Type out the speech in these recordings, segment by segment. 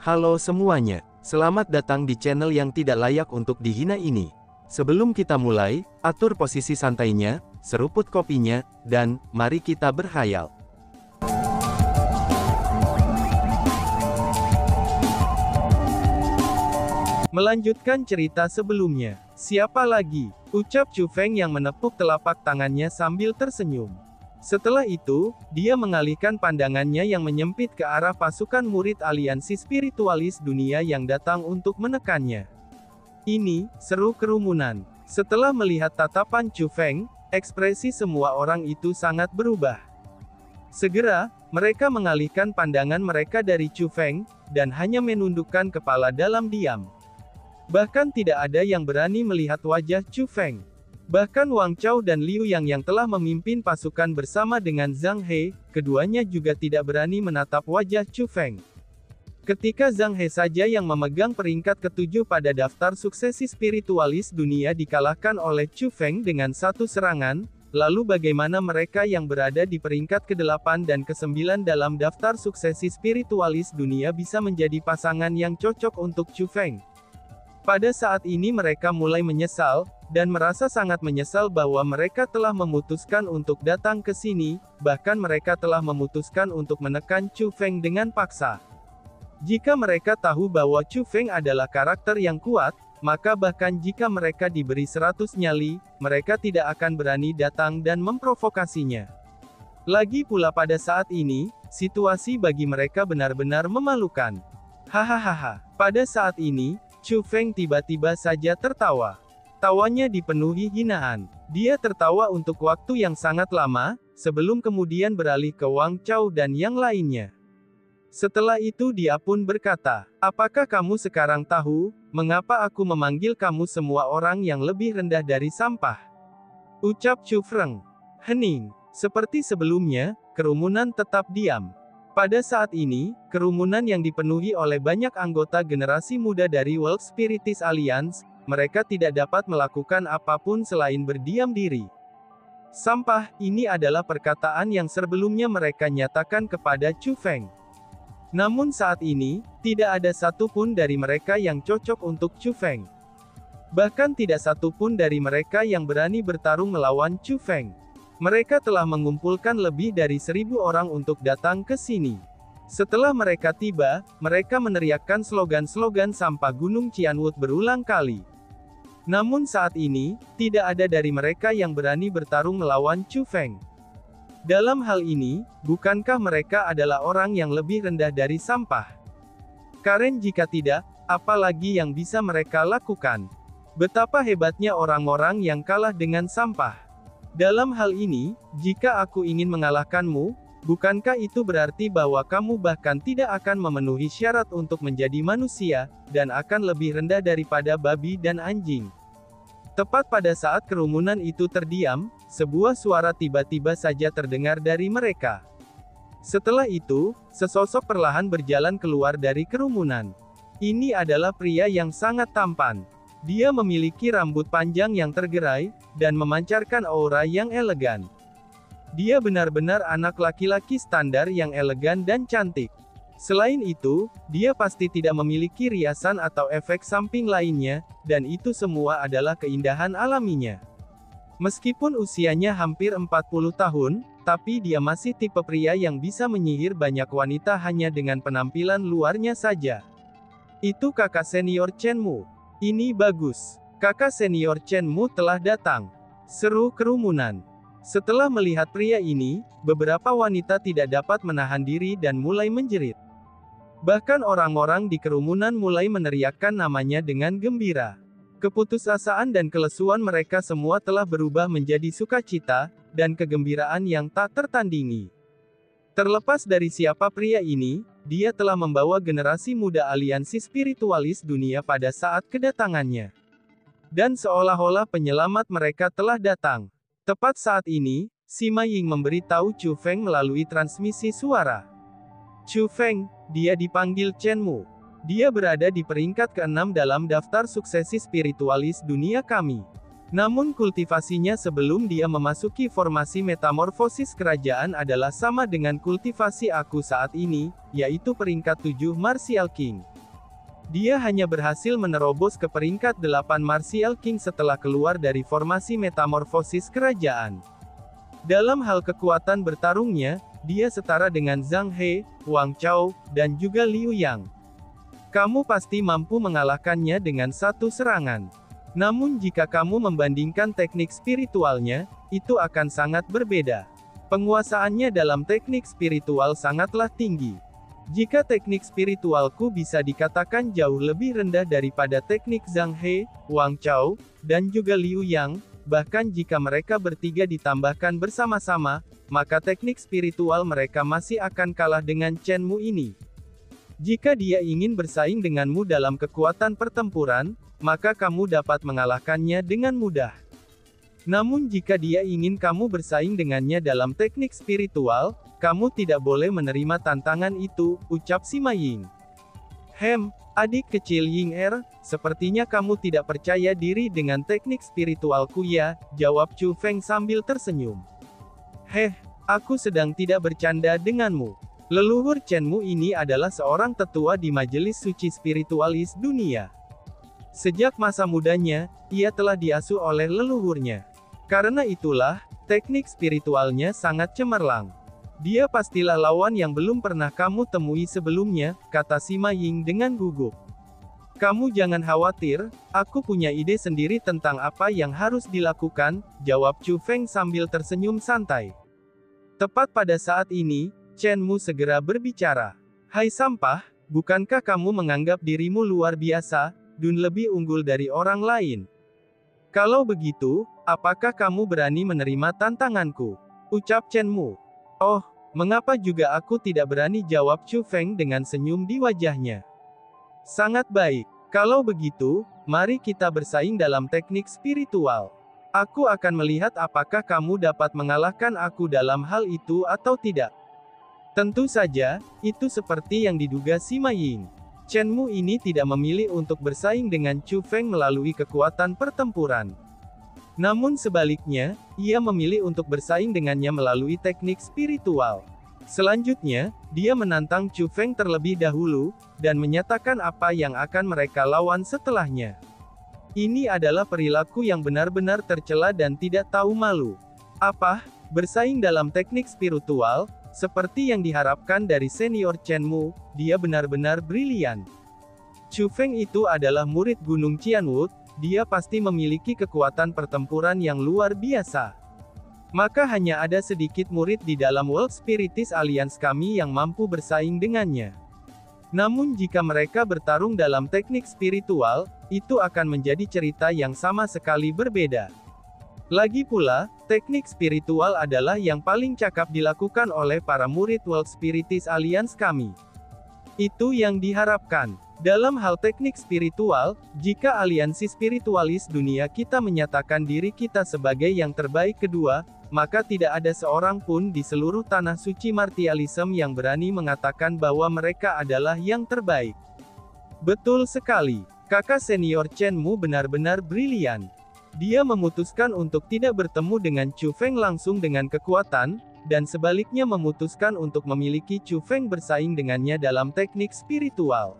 Halo semuanya, selamat datang di channel yang tidak layak untuk dihina ini. Sebelum kita mulai, atur posisi santainya, seruput kopinya, dan mari kita berkhayal. Melanjutkan cerita sebelumnya, siapa lagi? Ucap Chu Feng yang menepuk telapak tangannya sambil tersenyum. Setelah itu, dia mengalihkan pandangannya yang menyempit ke arah pasukan murid aliansi spiritualis dunia yang datang untuk menekannya. Ini, seru kerumunan. Setelah melihat tatapan Chu Feng, ekspresi semua orang itu sangat berubah. Segera, mereka mengalihkan pandangan mereka dari Chu Feng, dan hanya menundukkan kepala dalam diam. Bahkan tidak ada yang berani melihat wajah Chu Feng. Bahkan Wang Chao dan Liu Yang telah memimpin pasukan bersama dengan Zhang He, keduanya juga tidak berani menatap wajah Chu Feng. Ketika Zhang He saja yang memegang peringkat ke-7 pada daftar suksesi spiritualis dunia dikalahkan oleh Chu Feng dengan satu serangan, lalu bagaimana mereka yang berada di peringkat ke-8 dan ke-9 dalam daftar suksesi spiritualis dunia bisa menjadi pasangan yang cocok untuk Chu Feng? Pada saat ini mereka mulai menyesal, dan merasa sangat menyesal bahwa mereka telah memutuskan untuk datang ke sini, bahkan mereka telah memutuskan untuk menekan Chu Feng dengan paksa. Jika mereka tahu bahwa Chu Feng adalah karakter yang kuat, maka bahkan jika mereka diberi 100 nyali, mereka tidak akan berani datang dan memprovokasinya. Lagi pula pada saat ini, situasi bagi mereka benar-benar memalukan. Hahaha, pada saat ini, Chu Feng tiba-tiba saja tertawa. Tawanya dipenuhi hinaan. Dia tertawa untuk waktu yang sangat lama, sebelum kemudian beralih ke Wang Chao dan yang lainnya. Setelah itu dia pun berkata, apakah kamu sekarang tahu, mengapa aku memanggil kamu semua orang yang lebih rendah dari sampah? Ucap Chu Feng. Hening. Seperti sebelumnya, kerumunan tetap diam. Pada saat ini, kerumunan yang dipenuhi oleh banyak anggota generasi muda dari World Spiritist Alliance, mereka tidak dapat melakukan apapun selain berdiam diri. Sampah, ini adalah perkataan yang sebelumnya mereka nyatakan kepada Chu Feng. Namun saat ini, tidak ada satupun dari mereka yang cocok untuk Chu Feng. Bahkan tidak satupun dari mereka yang berani bertarung melawan Chu Feng. Mereka telah mengumpulkan lebih dari 1.000 orang untuk datang ke sini. Setelah mereka tiba, mereka meneriakkan slogan-slogan sampah Gunung Qianwood berulang kali. Namun saat ini, tidak ada dari mereka yang berani bertarung melawan Chu Feng. Dalam hal ini, bukankah mereka adalah orang yang lebih rendah dari sampah? Karen jika tidak, apalagi yang bisa mereka lakukan? Betapa hebatnya orang-orang yang kalah dengan sampah. Dalam hal ini, jika aku ingin mengalahkanmu, bukankah itu berarti bahwa kamu bahkan tidak akan memenuhi syarat untuk menjadi manusia, dan akan lebih rendah daripada babi dan anjing? Tepat pada saat kerumunan itu terdiam, sebuah suara tiba-tiba saja terdengar dari mereka. Setelah itu, sesosok perlahan berjalan keluar dari kerumunan. Ini adalah pria yang sangat tampan. Dia memiliki rambut panjang yang tergerai, dan memancarkan aura yang elegan. Dia benar-benar anak laki-laki standar yang elegan dan cantik. Selain itu, dia pasti tidak memiliki riasan atau efek samping lainnya, dan itu semua adalah keindahan alaminya. Meskipun usianya hampir 40 tahun, tapi dia masih tipe pria yang bisa menyihir banyak wanita hanya dengan penampilan luarnya saja. Itu kakak senior Chen Mu. Ini bagus. Kakak senior Chen Mu telah datang. Seru kerumunan. Setelah melihat pria ini, beberapa wanita tidak dapat menahan diri dan mulai menjerit. Bahkan orang-orang di kerumunan mulai meneriakkan namanya dengan gembira. Keputusasaan dan kelesuan mereka semua telah berubah menjadi sukacita, dan kegembiraan yang tak tertandingi. Terlepas dari siapa pria ini, dia telah membawa generasi muda aliansi spiritualis dunia pada saat kedatangannya. Dan seolah-olah penyelamat mereka telah datang. Tepat saat ini, Sima Ying memberitahu Chu Feng melalui transmisi suara. Chu Feng, dia dipanggil Chen Mu. Dia berada di peringkat ke-6 dalam daftar suksesi spiritualis dunia kami. Namun kultivasinya sebelum dia memasuki formasi metamorfosis kerajaan adalah sama dengan kultivasi aku saat ini, yaitu peringkat 7 Martial King. Dia hanya berhasil menerobos ke peringkat 8 Martial King setelah keluar dari formasi metamorfosis kerajaan. Dalam hal kekuatan bertarungnya, dia setara dengan Zhang He, Wang Chao, dan juga Liu Yang. Kamu pasti mampu mengalahkannya dengan satu serangan. Namun jika kamu membandingkan teknik spiritualnya, itu akan sangat berbeda. Penguasaannya dalam teknik spiritual sangatlah tinggi. Jika teknik spiritualku bisa dikatakan jauh lebih rendah daripada teknik Zhang He, Wang Chao, dan juga Liu Yang, bahkan jika mereka bertiga ditambahkan bersama-sama, maka teknik spiritual mereka masih akan kalah dengan Chen Mu ini. Jika dia ingin bersaing denganmu dalam kekuatan pertempuran, maka kamu dapat mengalahkannya dengan mudah. Namun jika dia ingin kamu bersaing dengannya dalam teknik spiritual, kamu tidak boleh menerima tantangan itu, ucap Sima Ying. Adik kecil Ying Er, sepertinya kamu tidak percaya diri dengan teknik spiritualku ya, jawab Chu Feng sambil tersenyum. Aku sedang tidak bercanda denganmu. Leluhur Chen Mu ini adalah seorang tetua di majelis suci spiritualis dunia. Sejak masa mudanya, ia telah diasuh oleh leluhurnya. Karena itulah, teknik spiritualnya sangat cemerlang. Dia pastilah lawan yang belum pernah kamu temui sebelumnya, kata Sima Ying dengan gugup. Kamu jangan khawatir, aku punya ide sendiri tentang apa yang harus dilakukan, jawab Chu Feng sambil tersenyum santai. Tepat pada saat ini, Chen Mu segera berbicara. Hai sampah, bukankah kamu menganggap dirimu luar biasa, dan lebih unggul dari orang lain? Kalau begitu, apakah kamu berani menerima tantanganku? Ucap Chen Mu. Oh, mengapa juga aku tidak berani, jawab Chu Feng dengan senyum di wajahnya. Sangat baik. Kalau begitu, mari kita bersaing dalam teknik spiritual. Aku akan melihat apakah kamu dapat mengalahkan aku dalam hal itu atau tidak. Tentu saja, itu seperti yang diduga Sima Ying. Chen Mu ini tidak memilih untuk bersaing dengan Chu Feng melalui kekuatan pertempuran. Namun sebaliknya, ia memilih untuk bersaing dengannya melalui teknik spiritual. Selanjutnya, dia menantang Chu Feng terlebih dahulu, dan menyatakan apa yang akan mereka lawan setelahnya. Ini adalah perilaku yang benar-benar tercela dan tidak tahu malu. Apa? Bersaing dalam teknik spiritual? Seperti yang diharapkan dari senior Chen Mu, dia benar-benar brilian. Chu Feng itu adalah murid Gunung Qianwu, dia pasti memiliki kekuatan pertempuran yang luar biasa. Maka hanya ada sedikit murid di dalam World Spiritist Alliance kami yang mampu bersaing dengannya. Namun jika mereka bertarung dalam teknik spiritual, itu akan menjadi cerita yang sama sekali berbeda. Lagi pula, teknik spiritual adalah yang paling cakap dilakukan oleh para murid World Spiritist Alliance kami. Itu yang diharapkan. Dalam hal teknik spiritual, jika aliansi spiritualis dunia kita menyatakan diri kita sebagai yang terbaik kedua, maka tidak ada seorang pun di seluruh tanah suci martialism yang berani mengatakan bahwa mereka adalah yang terbaik. Betul sekali. Kakak senior Chen Mu benar-benar brilian. Dia memutuskan untuk tidak bertemu dengan Chu Feng langsung dengan kekuatan, dan sebaliknya memutuskan untuk memiliki Chu Feng bersaing dengannya dalam teknik spiritual.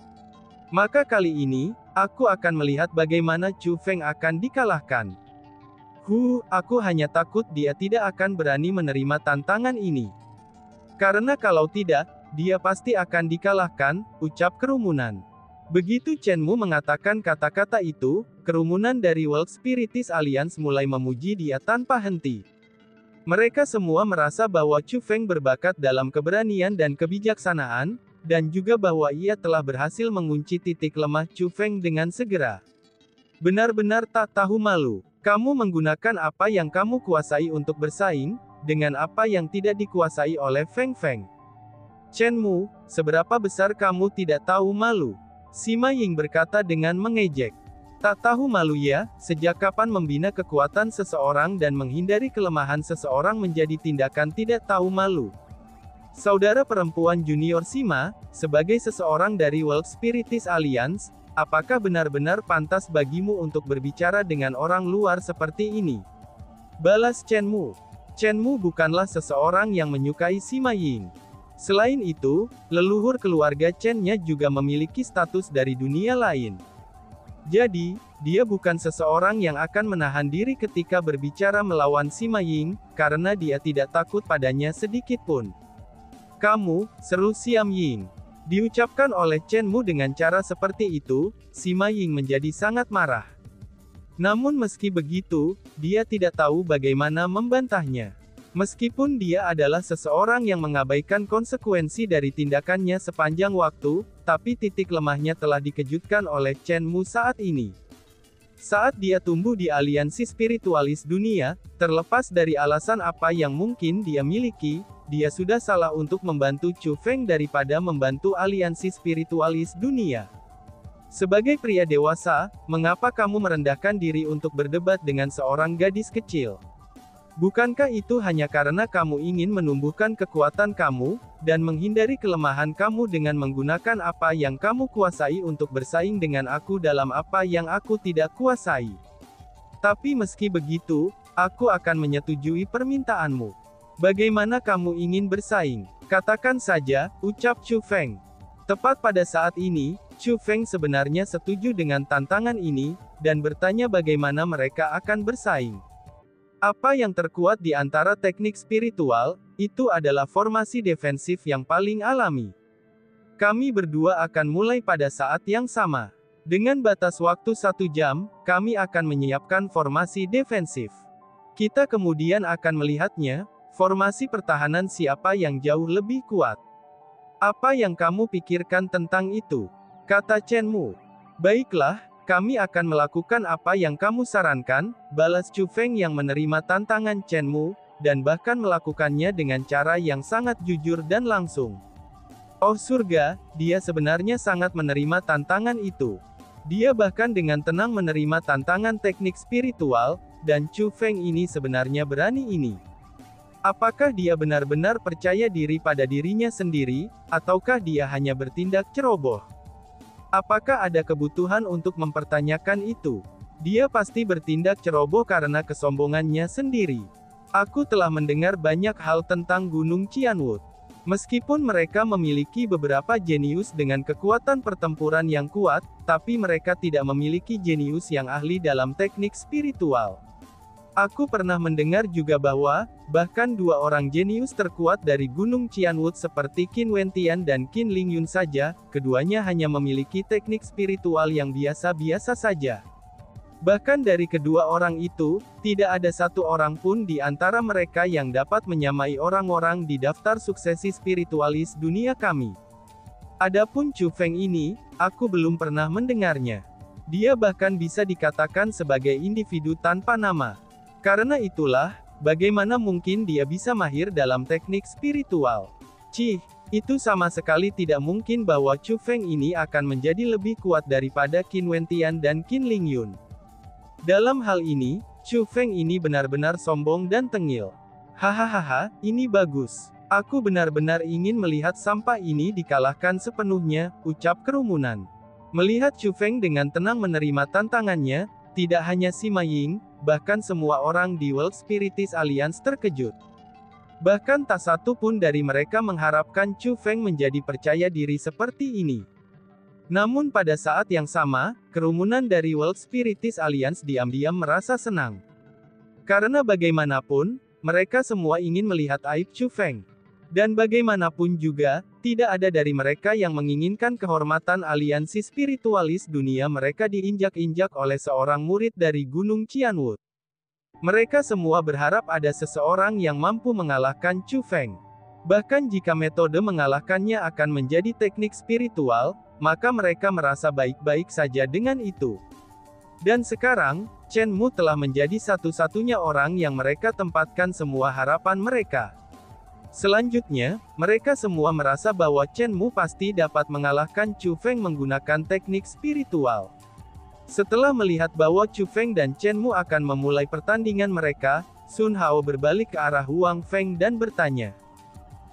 Maka kali ini, aku akan melihat bagaimana Chu Feng akan dikalahkan. Aku hanya takut dia tidak akan berani menerima tantangan ini. Karena kalau tidak, dia pasti akan dikalahkan, ucap kerumunan. Begitu Chen Mu mengatakan kata-kata itu, kerumunan dari World Spiritist Alliance mulai memuji dia tanpa henti. Mereka semua merasa bahwa Chu Feng berbakat dalam keberanian dan kebijaksanaan, dan juga bahwa ia telah berhasil mengunci titik lemah Chu Feng dengan segera. Benar-benar tak tahu malu. Kamu menggunakan apa yang kamu kuasai untuk bersaing, dengan apa yang tidak dikuasai oleh Feng Feng. Chen Mu, seberapa besar kamu tidak tahu malu? Sima Ying berkata dengan mengejek. Tak tahu malu ya, sejak kapan membina kekuatan seseorang dan menghindari kelemahan seseorang menjadi tindakan tidak tahu malu? Saudara perempuan junior Sima, sebagai seseorang dari World Spiritist Alliance, apakah benar-benar pantas bagimu untuk berbicara dengan orang luar seperti ini? Balas Chen Mu. Chen Mu bukanlah seseorang yang menyukai Sima Ying. Selain itu, leluhur keluarga Chen-nya juga memiliki status dari dunia lain. Jadi, dia bukan seseorang yang akan menahan diri ketika berbicara melawan Sima Ying, karena dia tidak takut padanya sedikit pun. "Kamu," seru Siam Ying. Diucapkan oleh Chen Mu dengan cara seperti itu, Sima Ying menjadi sangat marah. Namun meski begitu, dia tidak tahu bagaimana membantahnya. Meskipun dia adalah seseorang yang mengabaikan konsekuensi dari tindakannya sepanjang waktu, tapi titik lemahnya telah dikejutkan oleh Chen Mu saat ini. Saat dia tumbuh di aliansi spiritualis dunia, terlepas dari alasan apa yang mungkin dia miliki, dia sudah salah untuk membantu Chu Feng daripada membantu aliansi spiritualis dunia. Sebagai pria dewasa, mengapa kamu merendahkan diri untuk berdebat dengan seorang gadis kecil? Bukankah itu hanya karena kamu ingin menumbuhkan kekuatan kamu, dan menghindari kelemahan kamu dengan menggunakan apa yang kamu kuasai untuk bersaing dengan aku dalam apa yang aku tidak kuasai? Tapi meski begitu, aku akan menyetujui permintaanmu. Bagaimana kamu ingin bersaing? Katakan saja, ucap Chu Feng. Tepat pada saat ini, Chu Feng sebenarnya setuju dengan tantangan ini, dan bertanya bagaimana mereka akan bersaing. Apa yang terkuat di antara teknik spiritual, itu adalah formasi defensif yang paling alami. Kami berdua akan mulai pada saat yang sama. Dengan batas waktu 1 jam, kami akan menyiapkan formasi defensif. Kita kemudian akan melihatnya, formasi pertahanan siapa yang jauh lebih kuat. Apa yang kamu pikirkan tentang itu? Kata Chen Mu. Baiklah, kami akan melakukan apa yang kamu sarankan, balas Chu Feng yang menerima tantangan Chen Mu, dan bahkan melakukannya dengan cara yang sangat jujur dan langsung. Oh surga, dia sebenarnya sangat menerima tantangan itu. Dia bahkan dengan tenang menerima tantangan teknik spiritual, dan Chu Feng ini sebenarnya berani ini. Apakah dia benar-benar percaya diri pada dirinya sendiri, ataukah dia hanya bertindak ceroboh? Apakah ada kebutuhan untuk mempertanyakan itu? Dia pasti bertindak ceroboh karena kesombongannya sendiri. Aku telah mendengar banyak hal tentang Gunung Qianwood. Meskipun mereka memiliki beberapa jenius dengan kekuatan pertempuran yang kuat, tapi mereka tidak memiliki jenius yang ahli dalam teknik spiritual. Aku pernah mendengar juga bahwa, bahkan 2 orang jenius terkuat dari Gunung Qianwood seperti Qin Wentian dan Qin Lingyun saja, keduanya hanya memiliki teknik spiritual yang biasa-biasa saja. Bahkan dari kedua orang itu, tidak ada satu orang pun di antara mereka yang dapat menyamai orang-orang di daftar suksesi spiritualis dunia kami. Adapun Chu Feng ini, aku belum pernah mendengarnya. Dia bahkan bisa dikatakan sebagai individu tanpa nama. Karena itulah, bagaimana mungkin dia bisa mahir dalam teknik spiritual? Cih, itu sama sekali tidak mungkin bahwa Chu Feng ini akan menjadi lebih kuat daripada Qin Wentian dan Qin Lingyun. Dalam hal ini, Chu Feng ini benar-benar sombong dan tengil. Hahaha, ini bagus. Aku benar-benar ingin melihat sampah ini dikalahkan sepenuhnya, ucap kerumunan. Melihat Chu Feng dengan tenang menerima tantangannya, tidak hanya Sima Ying, bahkan semua orang di World Spiritist Alliance terkejut. Bahkan tak satu pun dari mereka mengharapkan Chu Feng menjadi percaya diri seperti ini. Namun pada saat yang sama, kerumunan dari World Spiritist Alliance diam-diam merasa senang. Karena bagaimanapun, mereka semua ingin melihat aib Chu Feng. Dan bagaimanapun juga, tidak ada dari mereka yang menginginkan kehormatan aliansi spiritualis dunia mereka diinjak-injak oleh seorang murid dari Gunung Qianwood. Mereka semua berharap ada seseorang yang mampu mengalahkan Chu Feng. Bahkan jika metode mengalahkannya akan menjadi teknik spiritual, maka mereka merasa baik-baik saja dengan itu. Dan sekarang, Chen Mu telah menjadi satu-satunya orang yang mereka tempatkan semua harapan mereka. Selanjutnya, mereka semua merasa bahwa Chen Mu pasti dapat mengalahkan Chu Feng menggunakan teknik spiritual. Setelah melihat bahwa Chu Feng dan Chen Mu akan memulai pertandingan mereka, Sun Hao berbalik ke arah Huang Feng dan bertanya.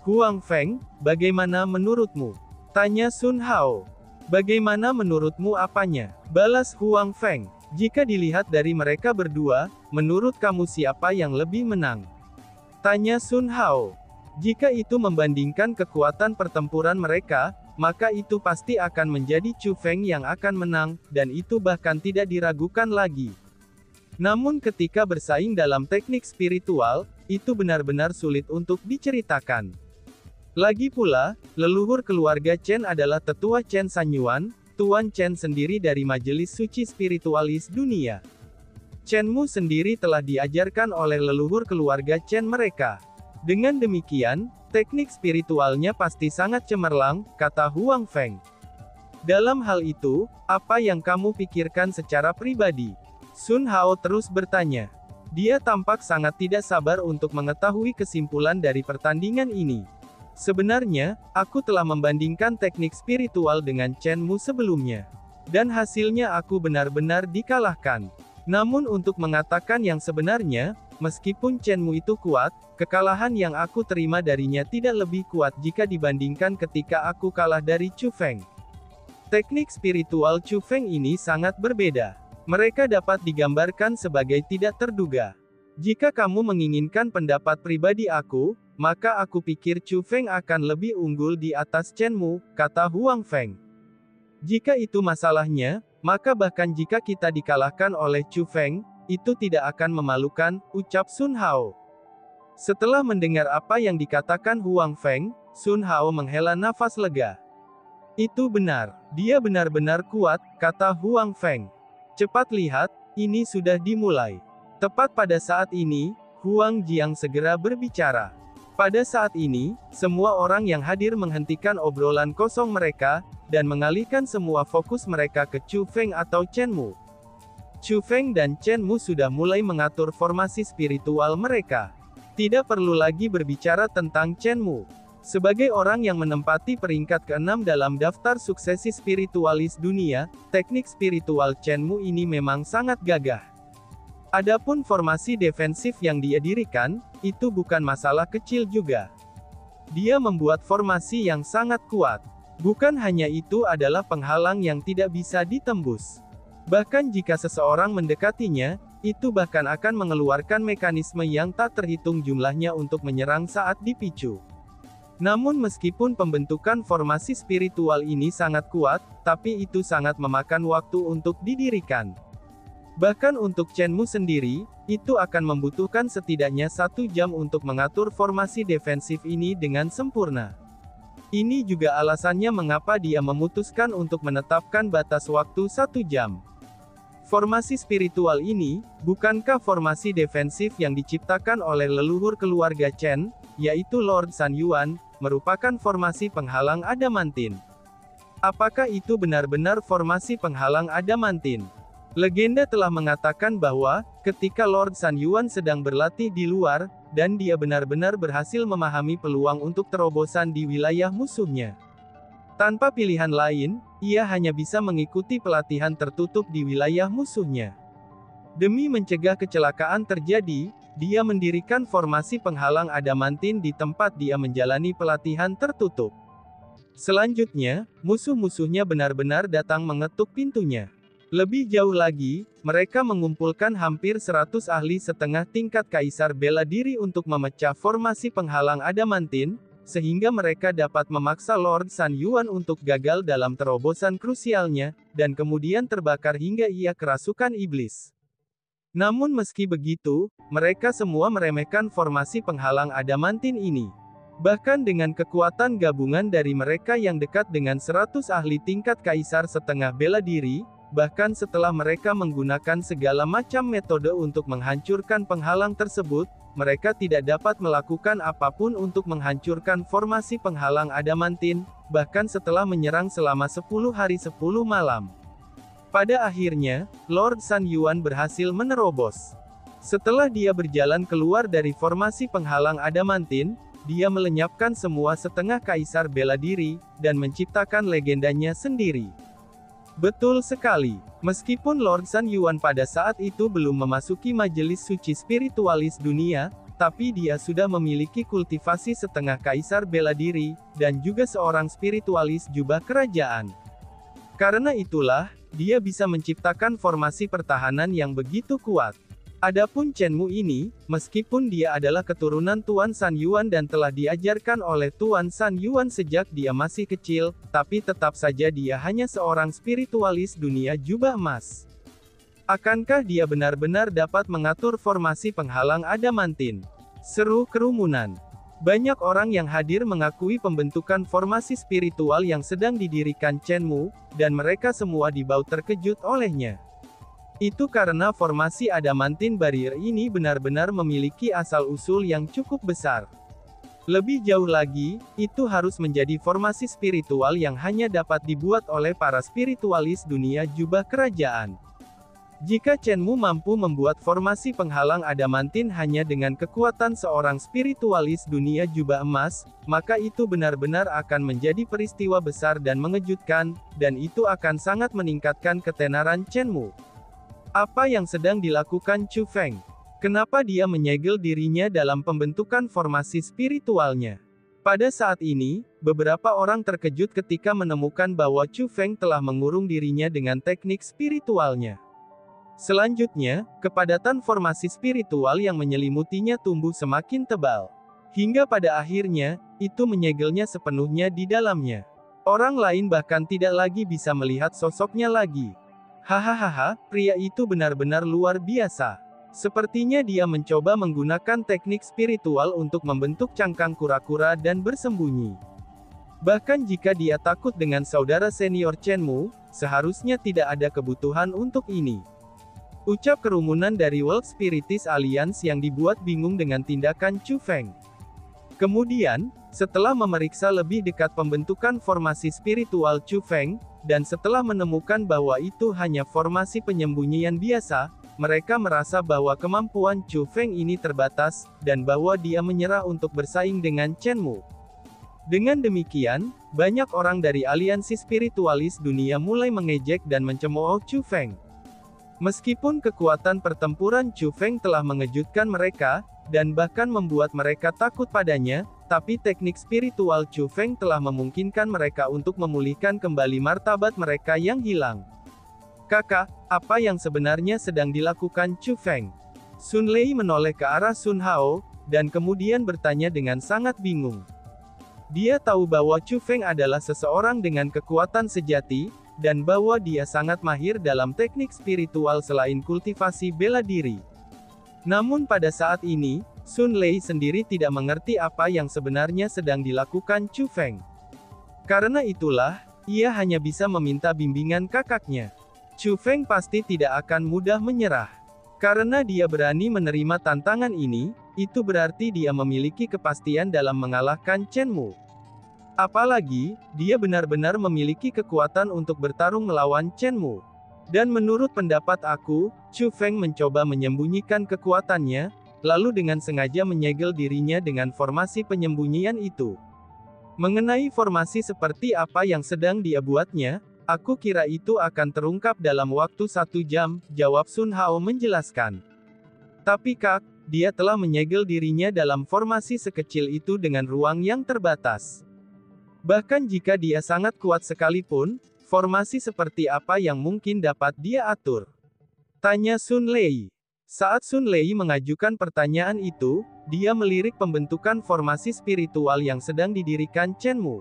Huang Feng, bagaimana menurutmu? Tanya Sun Hao. Bagaimana menurutmu apanya? Balas Huang Feng. Jika dilihat dari mereka berdua, menurut kamu siapa yang lebih menang? Tanya Sun Hao. Jika itu membandingkan kekuatan pertempuran mereka, maka itu pasti akan menjadi Chu Feng yang akan menang, dan itu bahkan tidak diragukan lagi. Namun ketika bersaing dalam teknik spiritual, itu benar-benar sulit untuk diceritakan. Lagi pula, leluhur keluarga Chen adalah tetua Chen Sanyuan, Tuan Chen sendiri dari Majelis Suci Spiritualis Dunia. Chen Mu sendiri telah diajarkan oleh leluhur keluarga Chen mereka. Dengan demikian, teknik spiritualnya pasti sangat cemerlang, kata Huang Feng. Dalam hal itu, apa yang kamu pikirkan secara pribadi? Sun Hao terus bertanya. Dia tampak sangat tidak sabar untuk mengetahui kesimpulan dari pertandingan ini. Sebenarnya, aku telah membandingkan teknik spiritual dengan Chen Mu sebelumnya. Dan hasilnya aku benar-benar dikalahkan. Namun untuk mengatakan yang sebenarnya, meskipun Chen Mu itu kuat, kekalahan yang aku terima darinya tidak lebih kuat jika dibandingkan ketika aku kalah dari Chu Feng. Teknik spiritual Chu Feng ini sangat berbeda. Mereka dapat digambarkan sebagai tidak terduga. Jika kamu menginginkan pendapat pribadi aku, maka aku pikir Chu Feng akan lebih unggul di atas Chen Mu, kata Huang Feng. Jika itu masalahnya, maka bahkan jika kita dikalahkan oleh Chu Feng, itu tidak akan memalukan, ucap Sun Hao. Setelah mendengar apa yang dikatakan Huang Feng, Sun Hao menghela nafas lega. Itu benar, dia benar-benar kuat, kata Huang Feng. Cepat lihat, ini sudah dimulai. Tepat pada saat ini, Huang Jiang segera berbicara. Pada saat ini, semua orang yang hadir menghentikan obrolan kosong mereka, dan mengalihkan semua fokus mereka ke Chu Feng atau Chen Mu. Chu Feng dan Chen Mu sudah mulai mengatur formasi spiritual mereka. Tidak perlu lagi berbicara tentang Chen Mu. Sebagai orang yang menempati peringkat ke-6 dalam daftar suksesi spiritualis dunia, teknik spiritual Chen Mu ini memang sangat gagah. Adapun formasi defensif yang dia dirikan, itu bukan masalah kecil juga. Dia membuat formasi yang sangat kuat. Bukan hanya itu adalah penghalang yang tidak bisa ditembus. Bahkan jika seseorang mendekatinya, itu bahkan akan mengeluarkan mekanisme yang tak terhitung jumlahnya untuk menyerang saat dipicu. Namun meskipun pembentukan formasi spiritual ini sangat kuat, tapi itu sangat memakan waktu untuk didirikan. Bahkan untuk Chen Mu sendiri, itu akan membutuhkan setidaknya 1 jam untuk mengatur formasi defensif ini dengan sempurna. Ini juga alasannya mengapa dia memutuskan untuk menetapkan batas waktu 1 jam. Formasi spiritual ini, bukankah formasi defensif yang diciptakan oleh leluhur keluarga Chen, yaitu Lord San Yuan, merupakan formasi penghalang adamantin? Apakah itu benar-benar formasi penghalang adamantin? Legenda telah mengatakan bahwa, ketika Lord San Yuan sedang berlatih di luar, dan dia benar-benar berhasil memahami peluang untuk terobosan di wilayah musuhnya. Tanpa pilihan lain, ia hanya bisa mengikuti pelatihan tertutup di wilayah musuhnya. Demi mencegah kecelakaan terjadi, dia mendirikan formasi penghalang adamantin di tempat dia menjalani pelatihan tertutup. Selanjutnya, musuh-musuhnya benar-benar datang mengetuk pintunya. Lebih jauh lagi, mereka mengumpulkan hampir 100 ahli setengah tingkat kaisar bela diri untuk memecah formasi penghalang adamantin, sehingga mereka dapat memaksa Lord San Yuan untuk gagal dalam terobosan krusialnya, dan kemudian terbakar hingga ia kerasukan iblis. Namun meski begitu, mereka semua meremehkan formasi penghalang adamantin ini. Bahkan dengan kekuatan gabungan dari mereka yang dekat dengan 100 ahli tingkat kaisar setengah bela diri, bahkan setelah mereka menggunakan segala macam metode untuk menghancurkan penghalang tersebut, mereka tidak dapat melakukan apapun untuk menghancurkan formasi penghalang adamantin, bahkan setelah menyerang selama 10 hari 10 malam. Pada akhirnya, Lord San Yuan berhasil menerobos. Setelah dia berjalan keluar dari formasi penghalang adamantin, dia melenyapkan semua setengah kaisar bela diri, dan menciptakan legendanya sendiri. Betul sekali. Meskipun Lord San Yuan pada saat itu belum memasuki majelis suci spiritualis dunia, tapi dia sudah memiliki kultivasi setengah kaisar bela diri, dan juga seorang spiritualis jubah kerajaan. Karena itulah, dia bisa menciptakan formasi pertahanan yang begitu kuat. Adapun Chen Mu ini, meskipun dia adalah keturunan Tuan San Yuan dan telah diajarkan oleh Tuan San Yuan sejak dia masih kecil, tapi tetap saja dia hanya seorang spiritualis dunia jubah emas. Akankah dia benar-benar dapat mengatur formasi penghalang adamantin? Seru kerumunan. Banyak orang yang hadir mengakui pembentukan formasi spiritual yang sedang didirikan Chen Mu, dan mereka semua dibawa terkejut olehnya. Itu karena formasi adamantin barrier ini benar-benar memiliki asal-usul yang cukup besar. Lebih jauh lagi, itu harus menjadi formasi spiritual yang hanya dapat dibuat oleh para spiritualis dunia jubah kerajaan. Jika Chen Mu mampu membuat formasi penghalang adamantin hanya dengan kekuatan seorang spiritualis dunia jubah emas, maka itu benar-benar akan menjadi peristiwa besar dan mengejutkan, dan itu akan sangat meningkatkan ketenaran Chen Mu. Apa yang sedang dilakukan Chu Feng? Kenapa dia menyegel dirinya dalam pembentukan formasi spiritualnya? Pada saat ini, beberapa orang terkejut ketika menemukan bahwa Chu Feng telah mengurung dirinya dengan teknik spiritualnya. Selanjutnya, kepadatan formasi spiritual yang menyelimutinya tumbuh semakin tebal. Hingga pada akhirnya, itu menyegelnya sepenuhnya di dalamnya. Orang lain bahkan tidak lagi bisa melihat sosoknya lagi. Hahaha, pria itu benar-benar luar biasa. Sepertinya dia mencoba menggunakan teknik spiritual untuk membentuk cangkang kura-kura dan bersembunyi. Bahkan jika dia takut dengan saudara senior Chen Mu, seharusnya tidak ada kebutuhan untuk ini. Ucap kerumunan dari World Spiritist Alliance yang dibuat bingung dengan tindakan Chu Feng. Kemudian, setelah memeriksa lebih dekat pembentukan formasi spiritual Chu Feng, dan setelah menemukan bahwa itu hanya formasi penyembunyian biasa, mereka merasa bahwa kemampuan Chu Feng ini terbatas, dan bahwa dia menyerah untuk bersaing dengan Chen Mu. Dengan demikian, banyak orang dari aliansi spiritualis dunia mulai mengejek dan mencemooh Chu Feng. Meskipun kekuatan pertempuran Chu Feng telah mengejutkan mereka, dan bahkan membuat mereka takut padanya, tapi teknik spiritual Chu Feng telah memungkinkan mereka untuk memulihkan kembali martabat mereka yang hilang. Kakak, apa yang sebenarnya sedang dilakukan Chu Feng? Sun Lei menoleh ke arah Sun Hao, dan kemudian bertanya dengan sangat bingung. Dia tahu bahwa Chu Feng adalah seseorang dengan kekuatan sejati, dan bahwa dia sangat mahir dalam teknik spiritual selain kultivasi bela diri. Namun pada saat ini, Sun Lei sendiri tidak mengerti apa yang sebenarnya sedang dilakukan Chu Feng. Karena itulah, ia hanya bisa meminta bimbingan kakaknya. Chu Feng pasti tidak akan mudah menyerah. Karena dia berani menerima tantangan ini, itu berarti dia memiliki kepastian dalam mengalahkan Chen Mu. Apalagi, dia benar-benar memiliki kekuatan untuk bertarung melawan Chen Mu. Dan menurut pendapat aku, Chu Feng mencoba menyembunyikan kekuatannya, lalu dengan sengaja menyegel dirinya dengan formasi penyembunyian itu. Mengenai formasi seperti apa yang sedang dia buatnya, aku kira itu akan terungkap dalam waktu 1 jam, jawab Sun Hao menjelaskan. Tapi Kak, dia telah menyegel dirinya dalam formasi sekecil itu dengan ruang yang terbatas. Bahkan jika dia sangat kuat sekalipun, formasi seperti apa yang mungkin dapat dia atur? Tanya Sun Lei. Saat Sun Lei mengajukan pertanyaan itu, dia melirik pembentukan formasi spiritual yang sedang didirikan Chen Mu.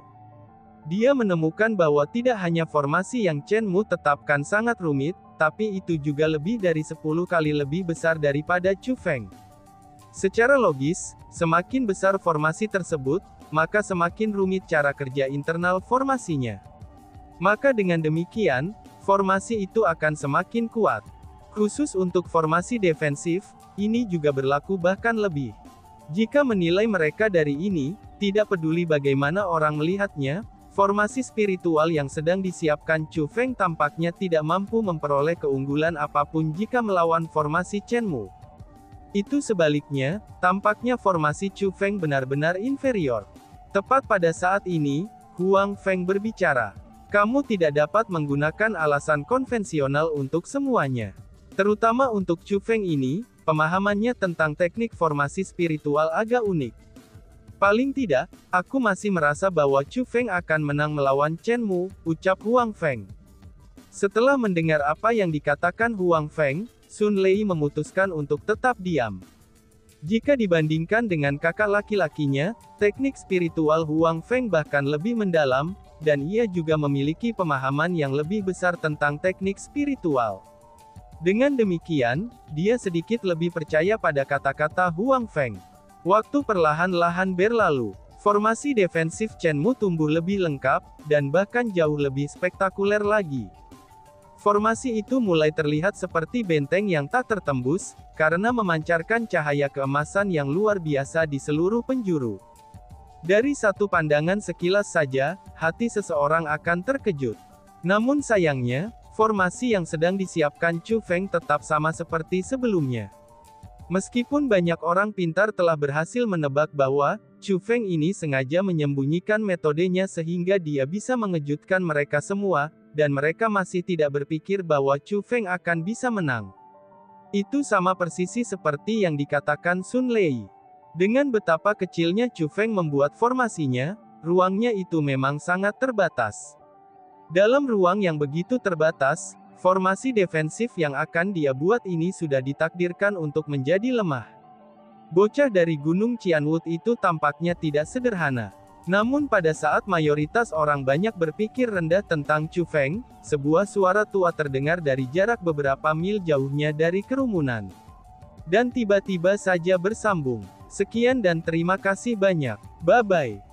Dia menemukan bahwa tidak hanya formasi yang Chen Mu tetapkan sangat rumit, tapi itu juga lebih dari 10 kali lebih besar daripada Chu Feng. Secara logis, semakin besar formasi tersebut, maka semakin rumit cara kerja internal formasinya. Maka dengan demikian, formasi itu akan semakin kuat. Khusus untuk formasi defensif, ini juga berlaku bahkan lebih. Jika menilai mereka dari ini, tidak peduli bagaimana orang melihatnya, formasi spiritual yang sedang disiapkan Chu Feng tampaknya tidak mampu memperoleh keunggulan apapun jika melawan formasi Chen Mu. Itu sebaliknya, tampaknya formasi Chu Feng benar-benar inferior. Tepat pada saat ini, Huang Feng berbicara. Kamu tidak dapat menggunakan alasan konvensional untuk semuanya. Terutama untuk Chu Feng ini, pemahamannya tentang teknik formasi spiritual agak unik. Paling tidak, aku masih merasa bahwa Chu Feng akan menang melawan Chen Mu, ucap Huang Feng. Setelah mendengar apa yang dikatakan Huang Feng, Sun Lei memutuskan untuk tetap diam. Jika dibandingkan dengan kakak laki-lakinya, teknik spiritual Huang Feng bahkan lebih mendalam, dan ia juga memiliki pemahaman yang lebih besar tentang teknik spiritual. Dengan demikian, dia sedikit lebih percaya pada kata-kata Huang Feng. Waktu perlahan-lahan berlalu, formasi defensif Chen Mu tumbuh lebih lengkap, dan bahkan jauh lebih spektakuler lagi. Formasi itu mulai terlihat seperti benteng yang tak tertembus, karena memancarkan cahaya keemasan yang luar biasa di seluruh penjuru. Dari satu pandangan sekilas saja, hati seseorang akan terkejut. Namun sayangnya, formasi yang sedang disiapkan Chu Feng tetap sama seperti sebelumnya. Meskipun banyak orang pintar telah berhasil menebak bahwa Chu Feng ini sengaja menyembunyikan metodenya sehingga dia bisa mengejutkan mereka semua, dan mereka masih tidak berpikir bahwa Chu Feng akan bisa menang. Itu sama persisi seperti yang dikatakan Sun Lei. Dengan betapa kecilnya Chu Feng membuat formasinya, ruangnya itu memang sangat terbatas. Dalam ruang yang begitu terbatas, formasi defensif yang akan dia buat ini sudah ditakdirkan untuk menjadi lemah. Bocah dari Gunung Qianwood itu tampaknya tidak sederhana. Namun pada saat mayoritas orang banyak berpikir rendah tentang Chu Feng, sebuah suara tua terdengar dari jarak beberapa mil jauhnya dari kerumunan. Dan tiba-tiba saja bersambung. Sekian dan terima kasih banyak. Bye-bye.